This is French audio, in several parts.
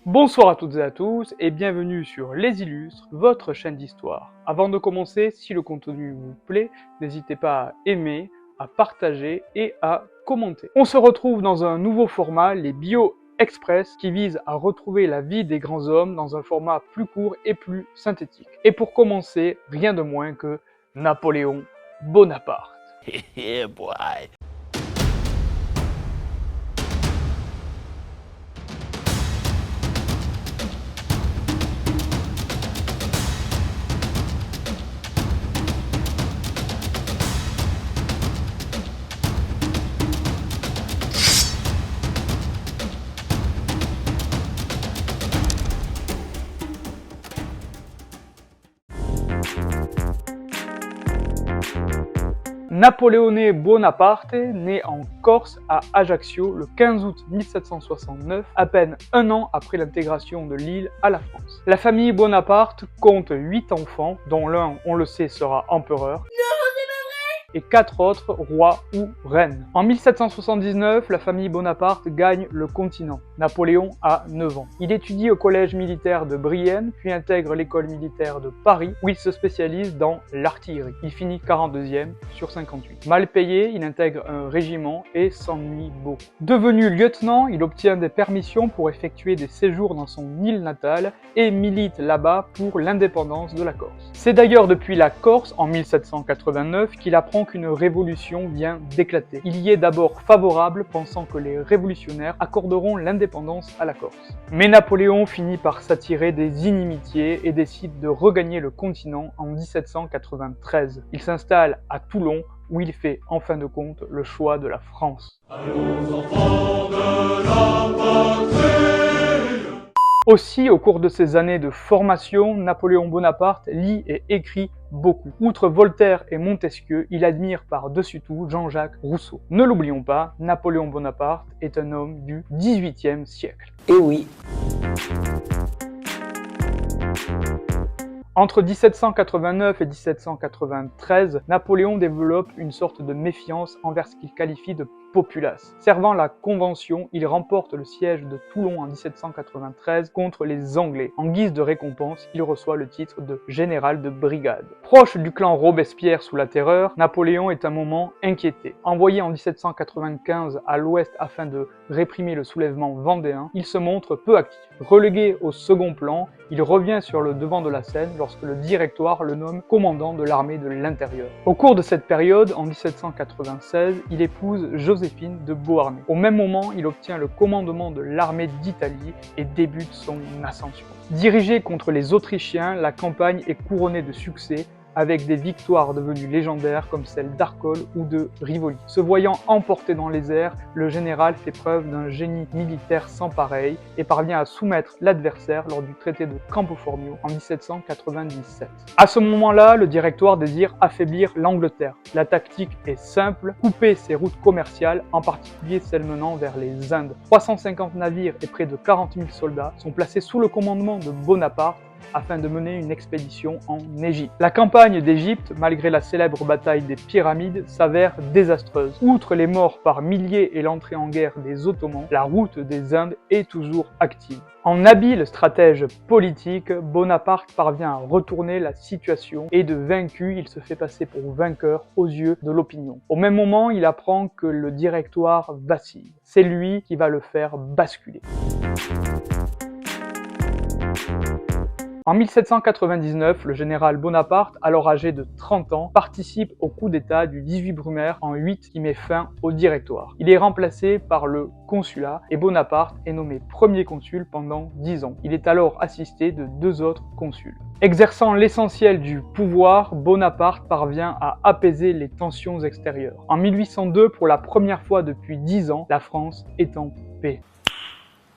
Bonsoir à toutes et à tous et bienvenue sur Les Illustres, votre chaîne d'histoire. Avant de commencer, si le contenu vous plaît, n'hésitez pas à aimer, à partager et à commenter. On se retrouve dans un nouveau format, les Bio Express, qui vise à retrouver la vie des grands hommes dans un format plus court et plus synthétique. Et pour commencer, rien de moins que Napoléon Bonaparte. Yeah, boy. Napoléon Bonaparte, né en Corse à Ajaccio le 15 août 1769, à peine un an après l'intégration de l'île à la France. La famille Bonaparte compte 8 enfants, dont l'un, on le sait, sera empereur, et 4 autres rois ou reines. En 1779, la famille Bonaparte gagne le continent. Napoléon a 9 ans. Il étudie au collège militaire de Brienne, puis intègre l'école militaire de Paris, où il se spécialise dans l'artillerie. Il finit 42e sur 58. Mal payé, il intègre un régiment et s'ennuie beaucoup. Devenu lieutenant, il obtient des permissions pour effectuer des séjours dans son île natale et milite là-bas pour l'indépendance de la Corse. C'est d'ailleurs depuis la Corse, en 1789, qu'il apprend qu'une révolution vient d'éclater. Il y est d'abord favorable, pensant que les révolutionnaires accorderont l'indépendance à la Corse. Mais Napoléon finit par s'attirer des inimitiés et décide de regagner le continent en 1793. Il s'installe à Toulon, où il fait en fin de compte le choix de la France. Allons, enfants de la patrie. Aussi, au cours de ses années de formation, Napoléon Bonaparte lit et écrit beaucoup. Outre Voltaire et Montesquieu, il admire par-dessus tout Jean-Jacques Rousseau. Ne l'oublions pas, Napoléon Bonaparte est un homme du XVIIIe siècle. Eh oui. Entre 1789 et 1793, Napoléon développe une sorte de méfiance envers ce qu'il qualifie de populace. Servant la Convention, il remporte le siège de Toulon en 1793 contre les Anglais. En guise de récompense, il reçoit le titre de général de brigade. Proche du clan Robespierre sous la Terreur, Napoléon est un moment inquiété. Envoyé en 1795 à l'ouest afin de réprimer le soulèvement vendéen, il se montre peu actif. Relégué au second plan, il revient sur le devant de la scène lorsque le Directoire le nomme commandant de l'armée de l'intérieur. Au cours de cette période, en 1796, il épouse Joséphine de Beauharnais. Au même moment, il obtient le commandement de l'armée d'Italie et débute son ascension. Dirigé contre les Autrichiens, la campagne est couronnée de succès, avec des victoires devenues légendaires comme celle d'Arcole ou de Rivoli. Se voyant emporté dans les airs, le général fait preuve d'un génie militaire sans pareil et parvient à soumettre l'adversaire lors du traité de Campo Formio en 1797. À ce moment-là, le Directoire désire affaiblir l'Angleterre. La tactique est simple, couper ses routes commerciales, en particulier celles menant vers les Indes. 350 navires et près de 40 000 soldats sont placés sous le commandement de Bonaparte afin de mener une expédition en Égypte. La campagne d'Égypte, malgré la célèbre bataille des Pyramides, s'avère désastreuse. Outre les morts par milliers et l'entrée en guerre des Ottomans, la route des Indes est toujours active. En habile stratège politique, Bonaparte parvient à retourner la situation et de vaincu, il se fait passer pour vainqueur aux yeux de l'opinion. Au même moment, il apprend que le Directoire vacille. C'est lui qui va le faire basculer. En 1799, le général Bonaparte, alors âgé de 30 ans, participe au coup d'État du 18 Brumaire en 8 qui met fin au Directoire. Il est remplacé par le consulat et Bonaparte est nommé premier consul pendant 10 ans. Il est alors assisté de 2 autres consuls. Exerçant l'essentiel du pouvoir, Bonaparte parvient à apaiser les tensions extérieures. En 1802, pour la première fois depuis 10 ans, la France est en paix.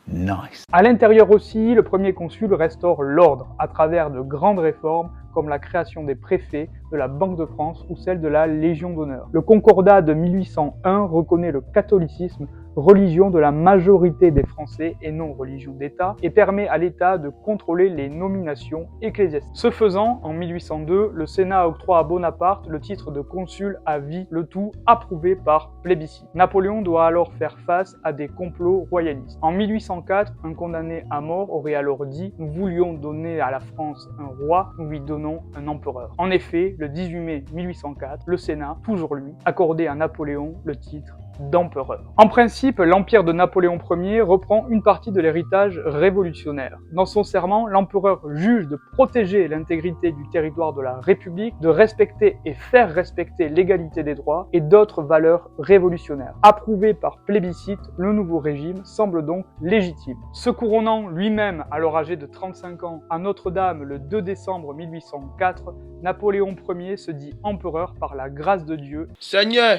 Nice. À l'intérieur aussi, le premier consul restaure l'ordre à travers de grandes réformes comme la création des préfets, de la Banque de France ou celle de la Légion d'honneur. Le Concordat de 1801 reconnaît le catholicisme religion de la majorité des Français et non religion d'État, et permet à l'État de contrôler les nominations ecclésiastiques. Ce faisant, en 1802, le Sénat octroie à Bonaparte le titre de consul à vie, le tout approuvé par plébiscite. Napoléon doit alors faire face à des complots royalistes. En 1804, un condamné à mort aurait alors dit « Nous voulions donner à la France un roi, nous lui donnons un empereur ». En effet, le 18 mai 1804, le Sénat, toujours lui, accordait à Napoléon le titre d'empereur. En principe, l'empire de Napoléon Ier reprend une partie de l'héritage révolutionnaire. Dans son serment, l'empereur juge de protéger l'intégrité du territoire de la République, de respecter et faire respecter l'égalité des droits et d'autres valeurs révolutionnaires. Approuvé par plébiscite, le nouveau régime semble donc légitime. Se couronnant lui-même, alors âgé de 35 ans, à Notre-Dame le 2 décembre 1804, Napoléon Ier se dit empereur par la grâce de Dieu. Seigneur,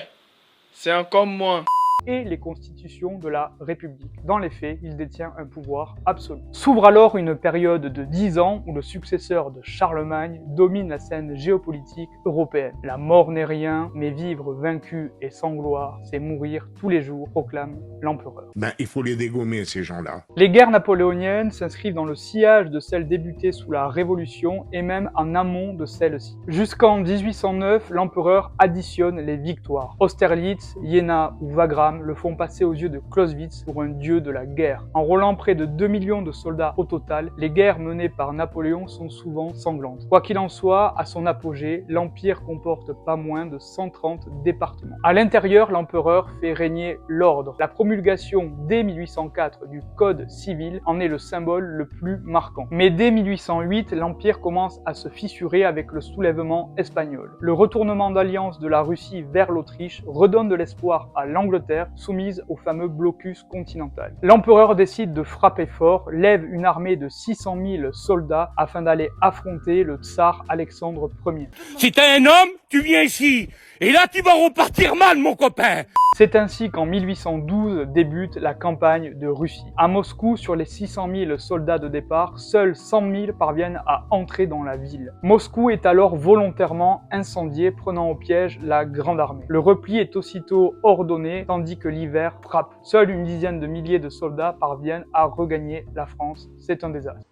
c'est encore moi. Et les constitutions de la République. Dans les faits, il détient un pouvoir absolu. S'ouvre alors une période de 10 ans où le successeur de Charlemagne domine la scène géopolitique européenne. La mort n'est rien, mais vivre vaincu et sans gloire, c'est mourir tous les jours, proclame l'empereur. Il faut les dégommer, ces gens-là. Les guerres napoléoniennes s'inscrivent dans le sillage de celles débutées sous la Révolution et même en amont de celle-ci. Jusqu'en 1809, l'empereur additionne les victoires. Austerlitz, Iéna ou Wagram le font passer aux yeux de Clausewitz pour un dieu de la guerre. Enrôlant près de 2 millions de soldats au total, les guerres menées par Napoléon sont souvent sanglantes. Quoi qu'il en soit, à son apogée, l'empire comporte pas moins de 130 départements. À l'intérieur, l'empereur fait régner l'ordre. La promulgation dès 1804 du Code civil en est le symbole le plus marquant. Mais dès 1808, l'empire commence à se fissurer avec le soulèvement espagnol. Le retournement d'alliance de la Russie vers l'Autriche redonne de l'espoir à l'Angleterre, soumise au fameux blocus continental. L'empereur décide de frapper fort, lève une armée de 600 000 soldats afin d'aller affronter le tsar Alexandre Ier. Si t'es un homme, tu viens ici. Et là, tu vas repartir mal, mon copain. C'est ainsi qu'en 1812 débute la campagne de Russie. À Moscou, sur les 600 000 soldats de départ, seuls 100 000 parviennent à entrer dans la ville. Moscou est alors volontairement incendiée, prenant au piège la grande armée. Le repli est aussitôt ordonné, tandis que l'hiver frappe. Seule une dizaine de milliers de soldats parviennent à regagner la France. C'est un désastre.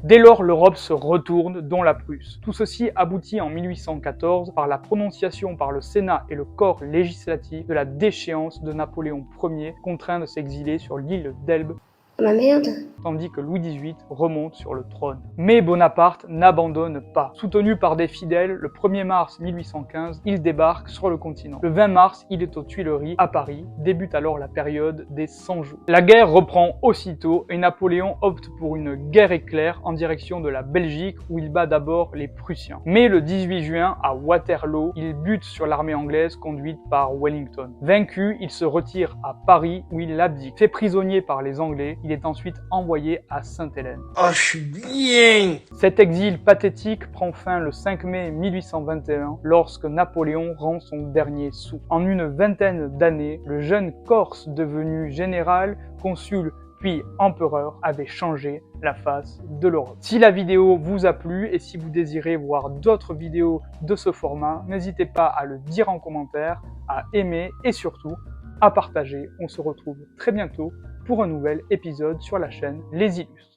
Dès lors, l'Europe se retourne, dont la Prusse. Tout ceci aboutit en 1814 par la prononciation par le Sénat et le corps législatif de la déchéance de Napoléon Ier, contraint de s'exiler sur l'île d'Elbe, Ma merde. tandis que Louis XVIII remonte sur le trône. Mais Bonaparte n'abandonne pas. Soutenu par des fidèles, le 1er mars 1815, il débarque sur le continent. Le 20 mars, il est aux Tuileries, à Paris. Débute alors la période des 100 jours. La guerre reprend aussitôt et Napoléon opte pour une guerre éclair en direction de la Belgique où il bat d'abord les Prussiens. Mais le 18 juin, à Waterloo, il bute sur l'armée anglaise conduite par Wellington. Vaincu, il se retire à Paris où il abdique. Fait prisonnier par les Anglais, il est ensuite envoyé à Sainte-Hélène. Oh, je suis bien. Cet exil pathétique prend fin le 5 mai 1821 lorsque Napoléon rend son dernier souffle. En une vingtaine d'années, le jeune Corse devenu général, consul puis empereur avait changé la face de l'Europe. Si la vidéo vous a plu et si vous désirez voir d'autres vidéos de ce format, n'hésitez pas à le dire en commentaire, à aimer et surtout à partager. On se retrouve très bientôt pour un nouvel épisode sur la chaîne Les Illustres.